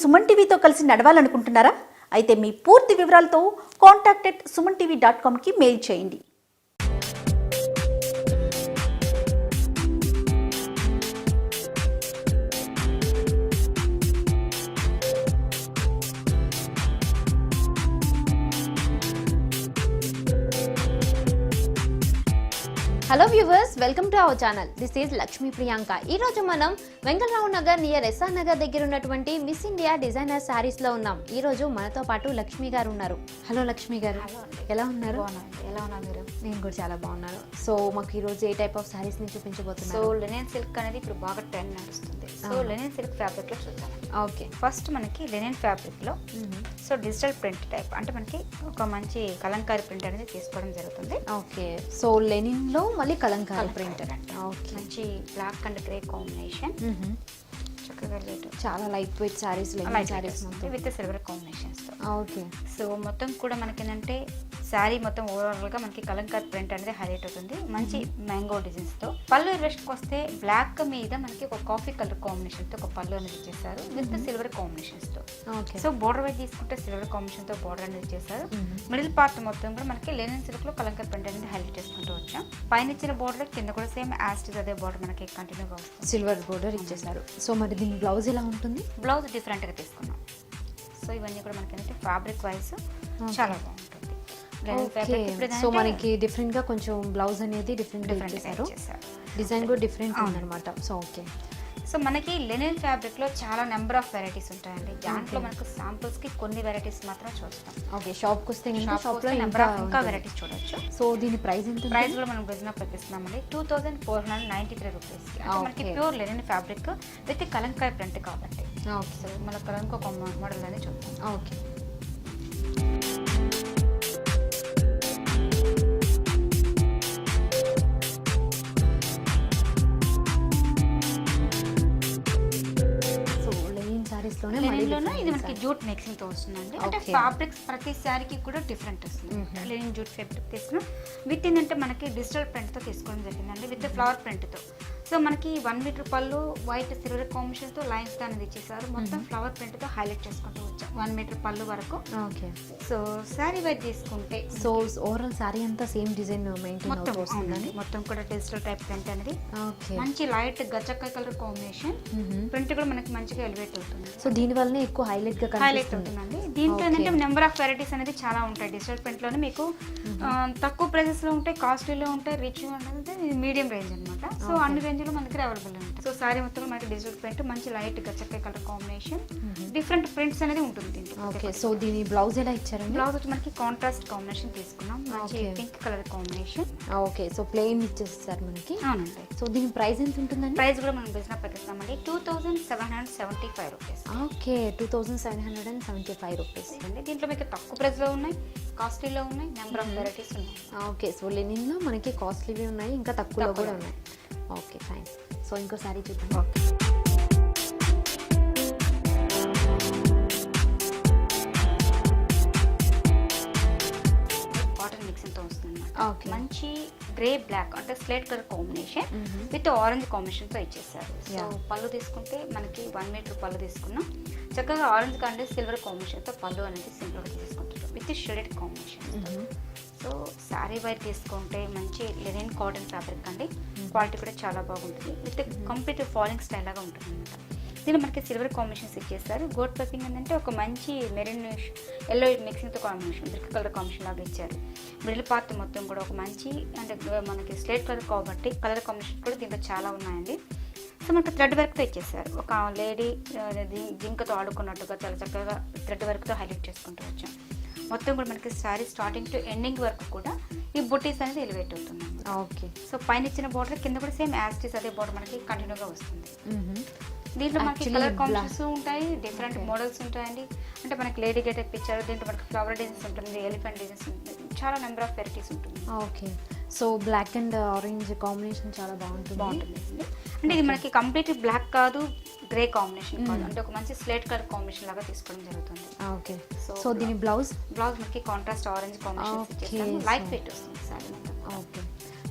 సుమన్ టీవీతో కలిసి నడవాలనుకుంటున్నారా? అయితే మీ పూర్తి వివరాలతో contact@sumanTV.comకి మెయిల్ చేయండి. Hello viewers, welcome to our channel. This is Lakshmi Priyanka. ఈ రోజు మనం వెంకటరావు నగర్ నియర్ ఎస్ఆర్ నగర్ దగ్గర ఉన్నటువంటి మిస్ ఇండియా డిజైనర్ శారీస్ లో ఉన్నాం. ఈ రోజు మనతో పాటు లక్ష్మి గారు ఉన్నారు. హలో లక్ష్మి గారు, ఎలా ఉన్నారు? ఎలా ఉన్నారు మీరు? నేను కూడా చాలా బాగున్నాను. సో మాకు ఈ రోజు ఏ టైప్ ఆఫ్ శారీస్ ని చూపించబోతున్నారు? సో లెనిన్ సిల్క్ అనేది ఇప్పుడు బాగా ట్రెండ్ నడుస్తుంది. సో లెనిన్ సిల్క్ ఫ్యాబ్రిక్ లో చూద్దాం. ఓకే, ఫస్ట్ మనకి లెనిన్ ఫ్యాబ్రిక్ లో సో డిజిటల్ ప్రింట్ టైప్ అంటే మనకి ఒక మంచి కలంకారీ ప్రింట్ అనేది తీసుకోవడం జరుగుతుంది. ఓకే, సో లెనిన్ లో మళ్ళీ కలంకారీ ప్రింట్. ఓకే, మంచి బ్లాక్ అండ్ గ్రే కాంబినేషన్, చక్కగా చాలా light weight saris, linen saris with silver combinations తో. ఓకే, సో మొత్తం కూడా మనకి ఏంటంటే శారీ మొత్తం ఓవరాల్ గా మనకి కలంకారీ ప్రింట్ అనేది హైలైట్ అవుతుంది. మంచి మ్యాంగో డిజైన్స్ తో. పళ్ళు వెస్ట్ వస్తే బ్లాక్ మీద మనకి ఒక కాఫీ కలర్ కాంబినేషన్ తో ఒక పళ్ళు అనేది ఇచ్చేసారు విత్ సిల్వర్ కాంబినేషన్స్ తో. సో బోర్డర్ వైజ్ తీసుకుంటే సిల్వర్ కాంబినేషన్ తో బోర్డర్ అనేది ఇచ్చేసారు. మిడిల్ పార్ట్ మొత్తం కూడా మనకి లెనిన్ సిల్క్ లో కలంకారీ ప్రింట్ అనేది హైలైట్ చేసుకుంటూ వచ్చాం. పైన ఇచ్చిన బోర్డర్ కింద కూడా సేమ్ యాస్టిస్ అదే బోర్డర్ మనకి కంటిన్యూగా వస్తుంది. సిల్వర్ బోర్డర్ ఇచ్చేసారు. సో మరి దీని బ్లౌజ్ ఎలా ఉంటుంది? బ్లౌజ్ డిఫరెంట్ గా తీసుకున్నాం. సో ఇవన్నీ కూడా మనకి ఏంటంటే ఫ్యాబ్రిక్ వైజ్ చాలా బాగుంటుంది. సో మనకి డిఫరెంట్ గా కొంచెం బ్లౌజ్ అనేది డిఫరెంట్ ఇచ్చేసారు. డిజైన్ కూడా డిఫరెంట్ ఉందన్నమాట. సో ఓకే, సో మనకి లెనిన్ ఫ్యాబ్రిక్ లో చాలా నెంబర్ ఆఫ్ వెరైటీస్ ఉంటాయండి. దాంట్లో మనకు శాంపుల్స్ కి కొన్ని వెరైటీస్ మాత్రం చూస్తాం. ఓకే, షాప్ కి వస్తే షాప్ లో ఇంకా వెరైటీస్ చూడొచ్చు. సో దీని ప్రైస్ ఎంత? ప్రైస్ కూడా మనం రీజనబుల్ పెట్టిస్తున్నామండి. 2493 రూపీస్. మనకి pure linen fabric with Kalamkari print కాబట్టి. ఓకే, సో మన కలంకా ఒక మోడల్ అనేది చూద్దాం. ఓకే, ఇది మనకి జూట్ మిక్సింగ్ తో వస్తుందండి. అంటే ఫ్యాబ్రిక్స్ ప్రతి శారీకి కూడా డిఫరెంట్ వస్తుంది. లెనిన్ జూట్ ఫ్యాబ్రిక్ తీసుకున్నాం విత్ ఏంటంటే మనకి డిజిటల్ ప్రింట్ తో తీసుకోవడం జరిగిందండి విత్ ఫ్లవర్ ప్రింట్ తో. సో మనకి 1 మీటర్ పళ్ళు వైట్ సిల్వర్ కాంబినేషన్ తో లైన్స్ అనేది ఇచ్చేసారు. మొత్తం ఫ్లవర్ ప్రింట్ తో హైలైట్ చేసుకుంటూ వచ్చాం 1 మీటర్ పళ్ళు వరకు. ఓకే, సో శారీ వైట్ తీసుకుంటే సో ఓవరాల్ శారీ అంతా సేమ్ డిజైన్ మెయింటైన్ అవుతూ వస్తుందండి. మొత్తం కూడా డిజిటల్ టైప్ ప్రింట్ అనేది. ఓకే, మంచి లైట్ గచ్చకాయ కలర్ కాంబినేషన్ ప్రింట్ కూడా మనకి మంచిగా ఎలివేట్ అవుతుంది. సో దీని వల్లనే ఎక్కువ హైలైట్ గా హైలైట్ అవుతుందండి. దీంట్లో ఏంటంటే నెంబర్ ఆఫ్ వెరైటీస్ అనేది చాలా ఉంటాయి. డిజిటల్ ప్రింట్ లోనే మీకు తక్కువ ప్రైసెస్ లో ఉంటాయి, కాస్ట్లీలో ఉంటాయి, రిచ్ అనేది మీడియం రేంజ్ అనమాట. సో అన్ని రేంజ్ లో మనకి అవైలబుల్ ఉంటాయి. సో సారీ మొత్తం మనకి డిజిటల్ ప్రింట్ మంచి లైట్ గచ్చకాయ కలర్ కాంబినేషన్, డిఫరెంట్ ప్రింట్స్ అనేది ఉంటుంది. ఓకే, సో దీని బ్లౌజ్ ఎలా ఇచ్చారండి? బ్లౌజ్ వచ్చి మనకి కాంట్రాస్ట్ కాంబినేషన్ తీసుకున్నాం. మంచి pink colour combination. Okay, so plain ఇచ్చేస్తారు మనకి. అవునండి. సో దీని ప్రైస్ ఎంత ఉంటుందండి? ప్రైస్ కూడా మనం బిజినెస్ పెట్టిస్తామండి 2775 రూపీస్. ఓకే, 2775 రూపీస్ అండి. దీంట్లో మీకు తక్కువ ప్రైస్ లో ఉన్నాయి, కాస్ట్లీలో ఉన్నాయి, నెంబర్ ఆఫ్ వెరైటీస్ ఉన్నాయి. ఓకే, సో లెనిన్ లో మనకి కాస్ట్లీవి ఉన్నాయి, ఇంకా తక్కువలో కూడా ఉన్నాయి. Okay fine. సో ఇంకో సారీ చూద్దాం. ఓకే, కాటన్ మిక్సింగ్ తో వస్తుంది. ఓకే, మంచి గ్రే బ్లాక్ అంటే slate colour combination with orange combination తో ఇచ్చేసారు. సో పళ్ళు తీసుకుంటే మనకి 1 మీటర్ పళ్ళు తీసుకున్నాం. చక్కగా ఆరెంజ్ కంటే సిల్వర్ కాంబినేషన్ తో పళ్ళు అనేది సింపుల్ గా తీసుకుంటారు with shaded combination. So sari wire తీసుకుంటే మంచి లెనిన్ కాటన్ ఫ్యాబ్రిక్ అండి. క్వాలిటీ కూడా చాలా బాగుంటుంది విత్ కంప్లీట్ ఫాలింగ్ స్టైల్ లాగా ఉంటుంది అనమాట. దీనిలో మనకి సిల్వర్ కాంబినేషన్స్ ఇచ్చేస్తారు. గోల్డ్ పైపింగ్ ఏంటంటే ఒక మంచి మెరూన్ ఎల్లో మిక్సింగ్తో కాంబినేషన్, బ్రిక్ కలర్ కాంబినేషన్ లాగా ఇచ్చారు. మిడిల్ పార్ట్ మొత్తం కూడా ఒక మంచి అంటే మనకి స్లేట్ కలర్ కాబట్టి కలర్ కాంబినేషన్ కూడా దీంట్లో చాలా ఉన్నాయండి. సో మనకి థ్రెడ్ వర్క్తో ఇచ్చేసారు. ఒక లేడీ జింకతో ఆడుకున్నట్టుగా చాలా చక్కగా థ్రెడ్ వర్క్తో హైలైట్ చేసుకుంటూ వచ్చాం. మొత్తం కూడా మనకి శారీ స్టార్టింగ్ టు ఎండింగ్ వరకు కూడా ఈ బుటీస్ అనేది ఎలివేట్ అవుతుంది. ఓకే, సో పైన ఇచ్చిన బోర్డర్ కింద కూడా సేమ్ యాస్టిస్ అదే బోర్డర్ మనకి కంటిన్యూగా వస్తుంది. దీంట్లో మనకి కలర్ కాంబినేషన్స్ ఉంటాయి, డిఫరెంట్ మోడల్స్ ఉంటాయండి. అంటే మనకి లేడీ గెటప్ ఇచ్చారు, దీంట్లో మనకి ఫ్లవర్ డిజైన్స్ ఉంటుంది, ఎలిఫెంట్ డిజైన్స్ ఉంటుంది, చాలా నెంబర్ ఆఫ్ వెరైటీస్ ఉంటుంది. Okay, so black and orange combination చాలా బాగుంటుంది. అంటే ఇది మనకి కంప్లీట్ బ్లాక్ కాదు, గ్రే కాంబినేషన్ కాదు, అంటే ఒక మంచి స్లేట్ కలర్ కాంబినేషన్ లాగా తీసుకోవడం జరుగుతుంది. ఓకే, సో దీని బ్లౌజ్ మనకి contrast orange combination light weight వస్తుంది సారీ. ఓకే,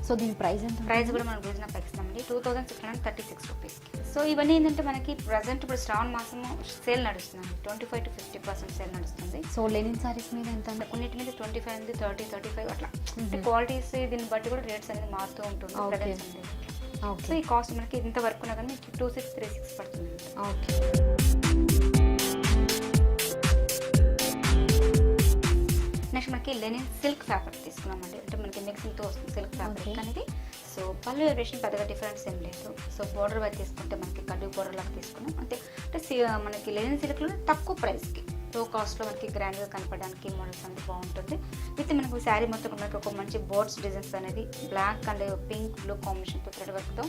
సో దీని ప్రైస్ ఎంత? ప్రైస్ కూడా మనం రీజనబుల్ పైకిస్తామండి 2636 రూపీస్. సో ఇవన్నీ ఏంటంటే మనకి ప్రజెంట్ ఇప్పుడు శ్రావణ మాసము సేల్ నడుస్తుంది, 25 to 50% సేల్ నడుస్తుంది. సో లెనిన్ సారీస్ మీద ఎంత? కొన్నిటి మీద 25 ఉంది, 30, 35 అట్లా. అంటే క్వాలిటీస్ దీన్ని బట్టి కూడా రేట్స్ అనేది మారుతూ ఉంటుంది. సో ఈ కాస్ట్ మనకి ఇంత వరకు ఉన్నా కానీ 2636 పడుతుంది. ఓకే. నెక్స్ట్ మనకి లెనిన్ సిల్క్ ఫ్యాబ్రిక్ తీసుకున్నామండి. అంటే మనకి మిక్సింగ్తో వస్తుంది సిల్క్ ఫ్యాబ్రిక్ అనేది. సో పళ్ళు వేరియేషన్ పెద్దగా డిఫరెన్స్ ఏం లేదు. సో బోర్డర్ వైపు తీసుకుంటే మనకి కడ్డూ బోర్డర్ లాగా తీసుకున్నాం. అంటే మనకి లెనిన్ సిల్క్లో తక్కువ ప్రైస్కి లో కాస్ట్లో మనకి గ్రాండ్గా కనపడడానికి మోడల్స్ అనేది బాగుంటుంది. విత్ మనకు శారీ మొత్తం మనకి ఒక మంచి బోర్డ్స్ డిజైన్స్ అనేది బ్లాక్ అండ్ పింక్ బ్లూ కాంబినేషన్తో థ్రెడ్ వర్క్తో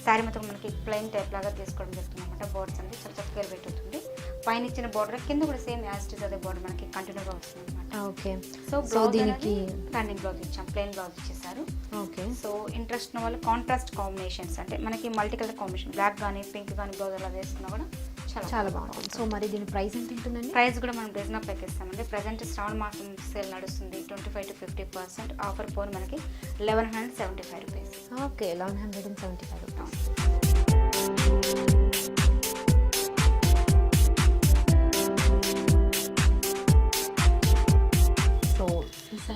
శారీ మొత్తం మనకి ప్లెయిన్ టైప్ లాగా తీసుకోవడం జరుగుతుంది అనమాట. బోర్డ్స్ అనేది చాలా చక్కగా ఎలివేట్ అవుతుంది. పైన ఇచ్చిన బోర్డర్ కింద కూడా సేమ్ యాజ్ ఇట్ ఇస్ అదే బోర్డర్ మనకి కంటిన్యూగా వస్తుంది అనమాట. ఓకే. సో బ్లౌజ్ దీనికి రన్నింగ్ బ్లౌజ్ ఇచ్చాం, ప్లెయిన్ బ్లౌజ్ ఇచ్చేసారు. ఓకే. సో ఇంట్రెస్ట్ ఉన్న వాళ్ళు కాంట్రాస్ట్ కాంబినేషన్స్ అంటే మనకి మల్టీ కలర్ కాంబినేషన్ బ్లాక్ కానీ పింక్ కానీ బ్లౌజ్ అలా వేసుకున్నా కూడా చాలా బాగుంటుంది. సో మరి దీని ప్రైస్ ఎంత ఉంటుందండి? ప్రైస్ కూడా మనం రీజనబుల్ ప్యాకేస్తామండి. ప్రజెంట్ శ్రావణ మాసం సేల్ నడుస్తుంది, 25 to 50% ఆఫర్ పోను మనకి 1175 rupees. Okay, 1175 rupees.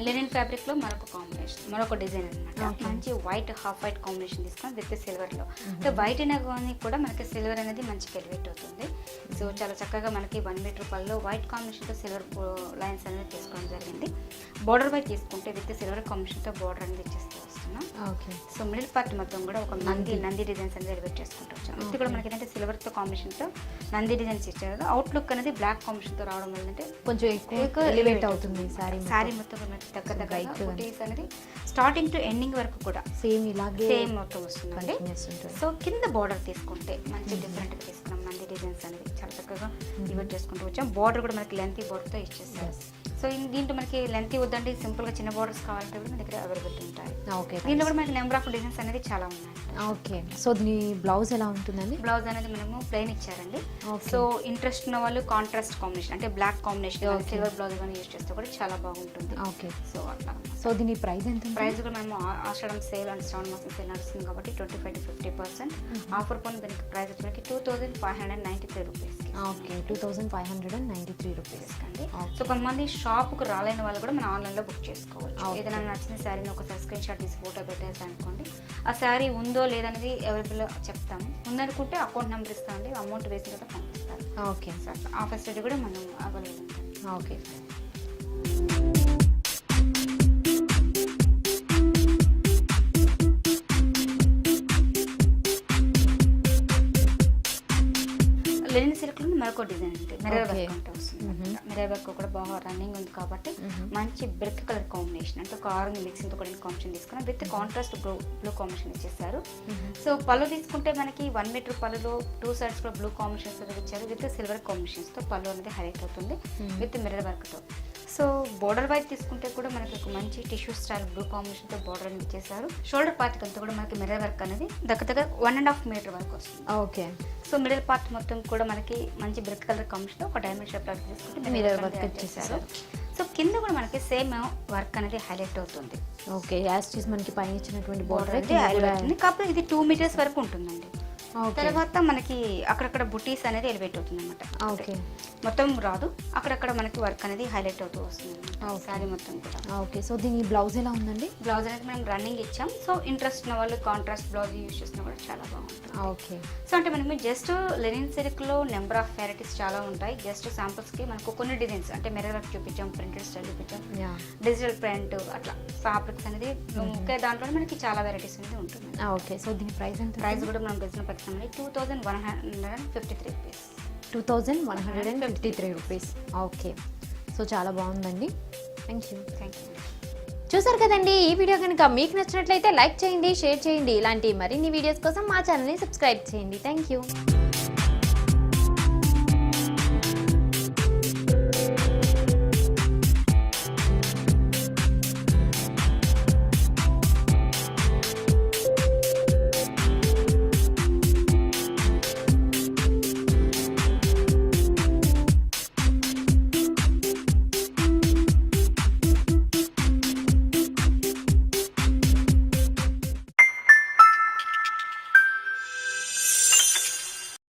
Linen fabric లో మరొక కాంబినేషన్, మరొక డిజైన్ అనమాట. మంచి వైట్ హాఫ్ వైట్ కాంబినేషన్ తీసుకొని విత్ సిల్వర్ లో. అంటే వైట్ అయినా కానీ కూడా మనకి సిల్వర్ అనేది మంచిగా ఎలివేట్ అవుతుంది. సో చాలా చక్కగా మనకి 1 మీటర్ రూపాయల్లో వైట్ కాంబినేషన్ తో సిల్వర్ లైన్స్ అనేది తీసుకోవడం జరిగింది. బోర్డర్ వైట్ తీసుకుంటే విత్ సిల్వర్ కాంబినేషన్ తో బోర్డర్ అనేది ఇచ్చేస్తూ వస్తున్నాం. ఓకే. సో మిడిల్ పార్ట్ మొత్తం కూడా ఒక నంది డిజైన్స్ అనేది ఎలివేట్ చేసుకుంటూ వచ్చాం. ఇది కూడా మనకి ఏంటంటే సిల్వర్ తో కాంబినేషన్ తో నంది డిజైన్స్ ఇచ్చారు. అవుట్ లుక్ అనేది బ్లాక్ కాంబినేషన్ తో రావడం వల్ల అంటే కొంచెం ఎక్కువ ఎలివేట్ అవుతుంది శారీ మొత్తం దగ్గర బుటీస్ అనేది స్టార్టింగ్ టు ఎండింగ్ వరకు కూడా సేమ్ ఇలాగే సేమ్ మొత్తం వస్తుందండి. సో కింద బోర్డర్ తీసుకుంటే మంచి డిఫరెంట్ గా తీసుకున్నాం. మంది డిజైన్స్ అనేది చాలా చక్కగా డివైడ్ చేసుకుంటూ వచ్చాం. బోర్డర్ కూడా మనకి లెంతీ బోర్డర్ తో ఇచ్చేస్తారు. సో దీంట్లో మనకి లెంతీ వద్దంటే సింపుల్ గా చిన్న బోర్డర్స్ కావాలంటే కూడా మన దగ్గర అవైలబిలిటీ ఉంటాయి. ఓకే. దీంట్లో కూడా మనకి నెంబర్ ఆఫ్ డిజైన్స్ అనేది చాలా ఉన్నాయి. ఓకే. సో దీని బ్లౌజ్ ఎలా ఉంటుందండి? బ్లౌజ్ అనేది మనము ప్లెయిన్ ఇచ్చారండి. సో ఇంట్రెస్ట్ ఉన్న వాళ్ళు కాంట్రాస్ట్ కాంబినేషన్ అంటే బ్లాక్ కాంబినేషన్ సిల్వర్ బ్లౌజ్ కానీ యూజ్ చేస్తే కూడా చాలా బాగుంటుంది. ఓకే. సో అట్లా. సో దీని ప్రైస్ ఎంత? ప్రైస్ కూడా మేము ఆషాఢం సేల్ అండ్ శ్రావణ మాసం సేల్ నడుస్తుంది కాబట్టి 25 to 50% ఆఫర్ పోను దానికి ప్రైస్ వచ్చి 2593 రూపీస్. ఓకే, 2593 రూపీస్ అండి. సో కొంతమంది షాప్కు రాలేని వాళ్ళు కూడా మనం ఆన్లైన్లో బుక్ చేసుకోవచ్చు. ఏదైనా నచ్చిన శారీని ఒకసారి స్క్రీన్ షాట్ తీసి ఫోటో పెట్టేసి అనుకోండి, ఆ శారీ ఉందో లేదనేది అవైలబుల్ చెప్తాము. ఉందనుకుంటే అకౌంట్ నెంబర్ ఇస్తామండి, అమౌంట్ వేసిన తర్వాత పంపిస్తారు. ఓకే. సో ఆ ఫెసిలిటీ కూడా మనం అవైలబుల్ ఉంటుంది. ఓకే. లెనిన్ సిల్క్ లో మరొక డిజైన్ అంటే మిర్రర్ వర్క్ అంటే వస్తుంది. మిర్రర్ వర్క్ కూడా బాగా రన్నింగ్ ఉంది కాబట్టి మంచి బ్రిక్ కలర్ కాంబినేషన్ అంటే ఒక ఆరెంజ్ మిక్సింగ్ తో కూడా కాంబినేషన్ తీసుకున్నాం. విత్ కాంట్రాస్ట్ బ్లూ కాంబినేషన్ ఇచ్చేసారు. సో పళ్ళు తీసుకుంటే మనకి 1 మీటర్ పళ్ళులో 2 sides కూడా బ్లూ కాంబినేషన్స్ ఇచ్చారు. విత్ సిల్వర్ కాంబినేషన్స్ తో పళ్ళు అనేది హైలైట్ అవుతుంది విత్ మిర్రర్ వర్క్ తో. సో బోర్డర్ వైపు తీసుకుంటే కూడా మనకి ఒక మంచి టిష్యూ స్టైల్ బ్లూ కాంబినేషన్ తో బోర్డర్ అనేది ఇచ్చేసారు. షోల్డర్ పార్ట్ అంతా కూడా మనకి మిర్రర్ వర్క్ అనేది దగ్గర 1.5 మీటర్ వరకు వస్తుంది. ఓకే. సో మిడిల్ పార్ట్ మొత్తం కూడా మనకి మంచి బ్రిక్ కలర్ కాంబినేషన్ ఒక డైమండ్ షేప్ లాగా తీసుకుంటే మిర్రర్ వర్క్ ఇచ్చేసారు. సో కింద కూడా మనకి సేమ్ వర్క్ అనేది హైలైట్ అవుతుంది. ఓకే. యాజ్ ఇట్ ఈస్ మనకి పైన ఇచ్చినటువంటి బోర్డర్ అయితే హైలైట్ అవుతుంది. కాకపోతే ఇది 2 meters వరకు ఉంటుందండి. తర్వాత మనకి అక్కడక్కడ బుటీస్ అనేది ఎలివేట్ అవుతుంది అనమాట. ఓకే. మొత్తం రాదు, అక్కడక్కడ మనకి వర్క్ అనేది హైలైట్ అవుతూ వస్తుంది శారీ మొత్తం కూడా. ఓకే. సో దీని బ్లౌజ్ ఎలా ఉందండి? బ్లౌజ్ అనేది మనం రన్నింగ్ ఇచ్చాం. సో ఇంట్రెస్ట్ ఉన్న వాళ్ళు కాంట్రాస్ట్ బ్లౌజ్ యూజ్ చేసినా కూడా చాలా బాగుంటుంది. ఓకే. సో అంటే మనకి జస్ట్ లెనిన్ సిల్క్ లో నెంబర్ ఆఫ్ వెరైటీస్ చాలా ఉంటాయి. జస్ట్ శాంపుల్స్ కి మనకు కొన్ని డిజైన్స్ అంటే మిర్రర్ వర్క్ చూపించాం, ప్రింటెడ్ స్టైల్ చూపించాం, డిజిటల్ ప్రింట్ అట్లా ఫ్యాబ్రిక్స్ అనేది ఒకే దాంట్లో మనకి చాలా వెరైటీస్ అనేది ఉంటుంది. ఓకే. సో దీని ప్రైస్ ఎంత? ప్రైస్ కూడా మనం బిజినెస్ పక్షంలో 2153 రూపీస్. 2153 రూపీస్. ఓకే. సో చాలా బాగుందండి. Thank you. చూసారు కదండి, ఈ వీడియో కనుక మీకు నచ్చినట్లయితే లైక్ చేయండి, షేర్ చేయండి. ఇలాంటి మరిన్ని వీడియోస్ కోసం మా ఛానల్ని సబ్స్క్రైబ్ చేయండి. Thank you.